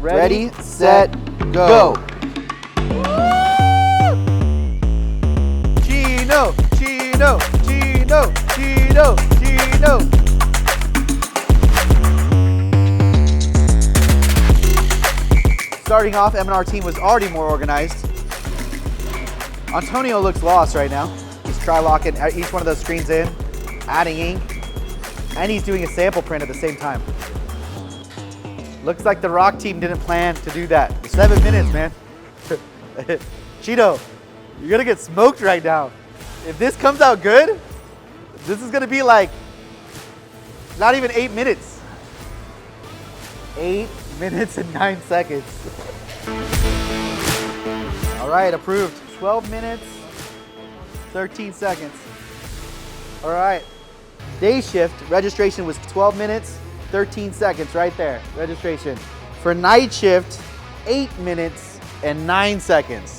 Ready, set, go. Chino, Chino, Chino, Chino, Chino. Starting off, M&R team was already more organized. Antonio looks lost right now. He's try-locking each one of those screens in, adding ink, and he's doing a sample print at the same time. Looks like the Rock team didn't plan to do that. 7 minutes, man. Cheeto, you're gonna get smoked right now. If this comes out good, this is gonna be like, not even 8 minutes. 8 minutes and 9 seconds. All right, approved. 12 minutes, 13 seconds. All right, day shift, registration was 12 minutes, 13 seconds right there, registration. For night shift, 8 minutes and 9 seconds.